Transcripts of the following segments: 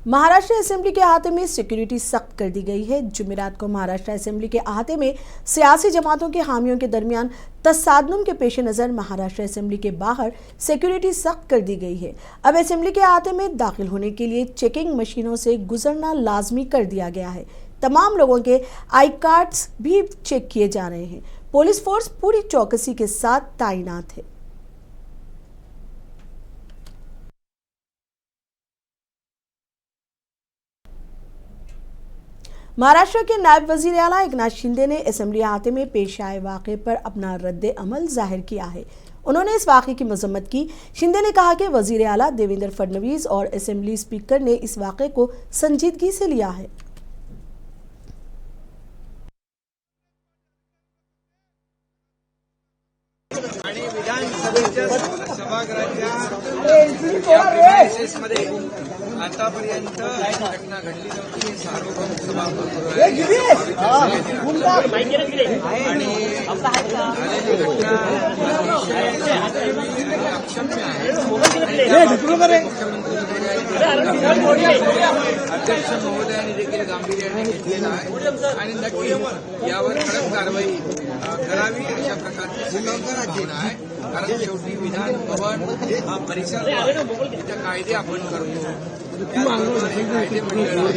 Maharashtra assembly के अहाते में सिक्योरिटी सख्त कर दी गई है। जुमेरात को महाराष्ट्र असेंबली के अहाते में सियासी जमातों के हामियों के दरमियान तसादुम के पेश नज़र महाराष्ट्र असेंबली के बाहर सिक्योरिटी सख्त कर दी गई है। अब असेंबली के अहाते में दाखिल होने के लिए चेकिंग मशीनों से गुजरना लाजमी कर दिया गया है। तमाम लोगों के आई कार्ड्स भी चेक किए जा रहे हैं। पुलिस फोर्स पूरी चौकसी के साथ तैनात है। महाराष्ट्र के नायब वजीर आला एकनाथ शिंदे ने असेंबली अहाते में पेश आए वाक़े पर अपना रद्द अमल जाहिर किया है। उन्होंने इस वाक़े की मजम्मत की। शिंदे ने कहा कि वजीर आला देवेंद्र फडणवीस और असेंबली स्पीकर ने इस वाक़े को संजीदगी से लिया है। आणि विधानसभेच्या सभागृहाच्या प्रिमाइसेसमध्ये आतापर्यंत घटना घडली नव्हती। सार्वभौम सभागृह आणि अक्षम्य आहे। अध्यक्ष महोदयांनी देखील गांभीर्याने घेतलेला आहे आणि नक्की यावर कडक कारवाई करावी अशा प्रकारची सूचना आहे। कारण शेवटी विधान भवन हा परिसर इथं कायदे आपण करतो, कायदे मंडळ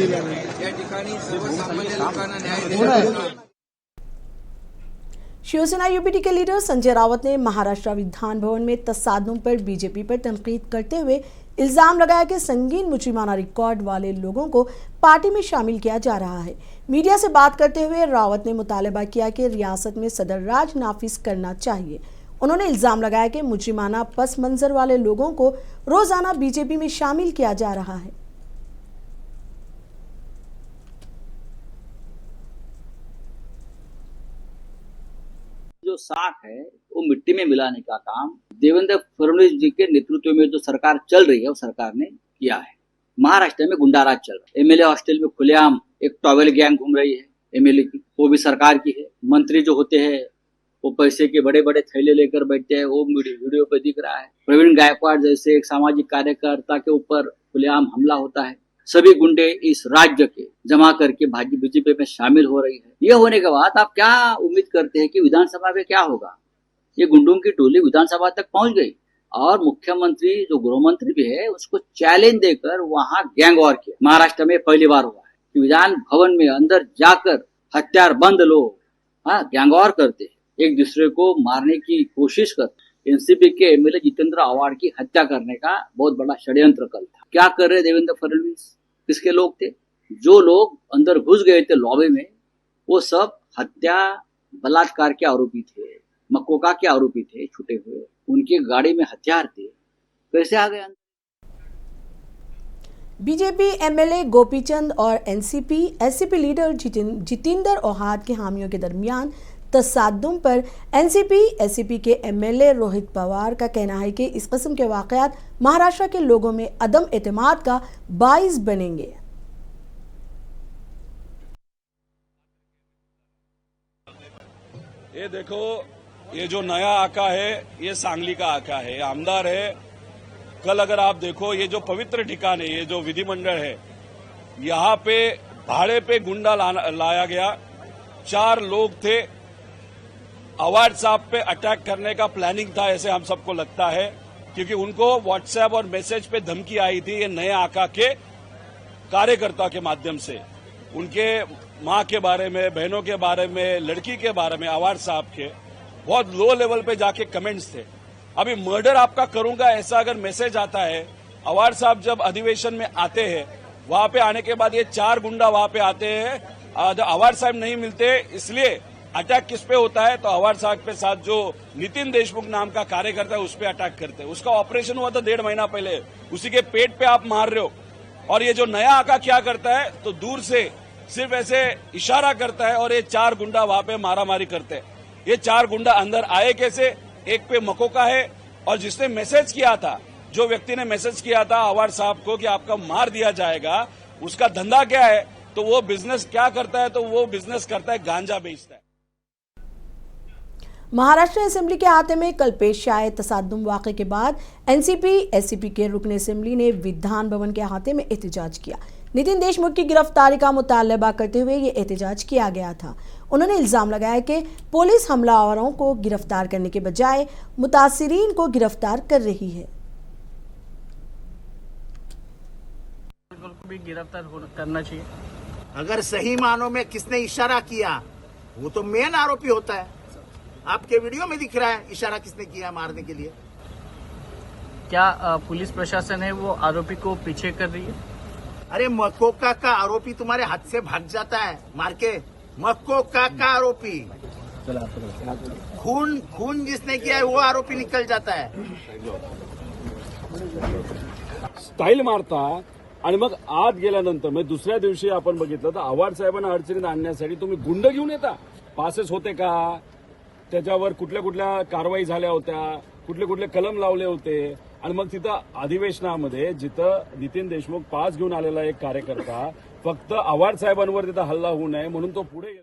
या ठिकाणी सर्वसामान्य लोकांना न्याय देण्याचा। शिवसेना यूपीटी के लीडर संजय रावत ने महाराष्ट्र विधान भवन में तसादुम पर बीजेपी पर तनकीद करते हुए इल्जाम लगाया कि संगीन मुजरिमाना रिकॉर्ड वाले लोगों को पार्टी में शामिल किया जा रहा है। मीडिया से बात करते हुए रावत ने मुतालबा किया कि रियासत में सदर राज नाफिज करना चाहिए। उन्होंने इल्जाम लगाया कि मुजरिमाना पस मंजर वाले लोगों को रोजाना बीजेपी में शामिल किया जा रहा है। जो साख है वो मिट्टी में मिलाने का काम देवेंद्र फडणवीस जी के नेतृत्व में जो सरकार चल रही है वो सरकार ने किया है। महाराष्ट्र में गुंडाराज चल रहा है। एमएलए हॉस्टल में खुलेआम एक टॉवेल गैंग घूम रही है एमएलए की, वो भी सरकार की है। मंत्री जो होते हैं वो पैसे के बड़े बड़े थैले लेकर बैठते हैं, वो वीडियो पे दिख रहा है। प्रवीण गायकवाड़ जैसे एक सामाजिक कार्यकर्ता के ऊपर खुलेआम हमला होता है। सभी गुंडे इस राज्य के जमा करके भाजपा बीजेपी में शामिल हो रही है। ये होने के बाद आप क्या उम्मीद करते हैं कि विधानसभा में क्या होगा? ये गुंडों की टोली विधानसभा तक पहुंच गई और मुख्यमंत्री जो गृह मंत्री भी है उसको चैलेंज देकर वहां गैंग वॉर किया। महाराष्ट्र में पहली बार हुआ है कि विधान भवन में अंदर जाकर हथियार बंद लोग गैंग वॉर करते हैं, एक दूसरे को मारने की कोशिश करते। एनसीपी के एमएलए जितेंद्र आव्हाड की हत्या करने का बहुत बड़ा षड्यंत्र कल था। क्या कर रहे देवेंद्र फडणवीस? किसके लोग थे? जो लोग अंदर घुस गए थे लॉबी में वो सब हत्या बलात्कार के आरोपी थे, मकोका के आरोपी थे छूटे हुए। उनकी गाड़ी में हथियार थे, कैसे आ गए? बीजेपी एमएलए गोपीचंद और एससीपी लीडर जितेंद्र औहाड के हामियों के दरमियान तसादुम पर एससीपी के एमएलए रोहित पवार का कहना है कि इस किस्म के वाकयात महाराष्ट्र के लोगों में अदम एतमाद का बाइस बनेंगे। ये देखो, ये जो नया आका है ये सांगली का आका है, आमदार है। कल अगर आप देखो ये जो पवित्र ठिकान है, ये जो विधिमंडल है, यहाँ पे भाड़े पे गुंडा लाया गया। 4 लोग थे। अवार्ड साहब पे अटैक करने का प्लानिंग था ऐसे हम सबको लगता है, क्योंकि उनको व्हाट्सएप और मैसेज पे धमकी आई थी ये नए आका के कार्यकर्ता के माध्यम से। उनके मां के बारे में, बहनों के बारे में, लड़की के बारे में अवार्ड साहब के बहुत लो लेवल पे जाके कमेंट्स थे। अभी मर्डर आपका करूंगा ऐसा अगर मैसेज आता है, अवार्ड साहब जब अधिवेशन में आते हैं वहां पे आने के बाद ये 4 गुंडा वहां पे आते हैं, अवार्ड साहब नहीं मिलते, इसलिए अटैक किस पे होता है तो अवार्ड साहब के साथ जो नितिन देशमुख नाम का कार्यकर्ता है उस पे अटैक करते हैं। उसका ऑपरेशन हुआ था 1.5 महीना पहले, उसी के पेट पे आप मार रहे हो। और ये जो नया आका क्या करता है तो दूर से सिर्फ ऐसे इशारा करता है और ये 4 गुंडा वहां पे मारामारी करते हैं। ये 4 गुंडा अंदर आए कैसे? एक पे मकोका है और जिसने मैसेज किया था, जो व्यक्ति ने मैसेज किया था अवार्ड साहब को कि आपका मार दिया जाएगा, उसका धंधा क्या है तो वो बिजनेस क्या करता है तो वो बिजनेस करता है गांजा बेचता है। महाराष्ट्र असेंबली के अहाते में कल पेश आए तसादुम वाक़े के बाद एससीपी के रुकन असेंबली ने विधान भवन के अहाते में एहतजाज किया। नितिन देशमुख की गिरफ्तारी का मुतालबा करते हुए ये एहतजाज किया गया था। उन्होंने इल्जाम लगाया कि पुलिस हमलावरों को गिरफ्तार करने के बजाय मुतासिरीन को गिरफ्तार कर रही है। को भी गिरफ्तार करना चाहिए। अगर सही मानों में किसने इशारा किया वो तो मेन आरोपी होता है। आपके वीडियो में दिख रहा है इशारा किसने किया मारने के लिए। क्या पुलिस प्रशासन है वो आरोपी को पीछे कर रही है? अरे मकोका का आरोपी तुम्हारे हाथ से भाग जाता है मार के। मकोका का आरोपी खून जिसने किया है वो आरोपी निकल जाता है। स्टाईल मारता आणि मग आत गेल्यानंतर मग दुसऱ्या दिवशी आपण बघितलं तर आव्हाड साहेबांना अडचणीत आणण्यासाठी तुम्ही गुंड घेऊन येता। पासेस होते का, त्याच्यावर कुठल्या कुठल्या कारवाई झाल्या होत्या, कुठले कुठले कलम लावले होते, आणि मग तिथं अधिवेशनामध्ये जिथं नितीन देशमुख पास घेऊन आलेला एक कार्यकर्ता फक्त आव्हाड साहेबांवर तिथं हल्ला होऊ नये म्हणून तो पुढे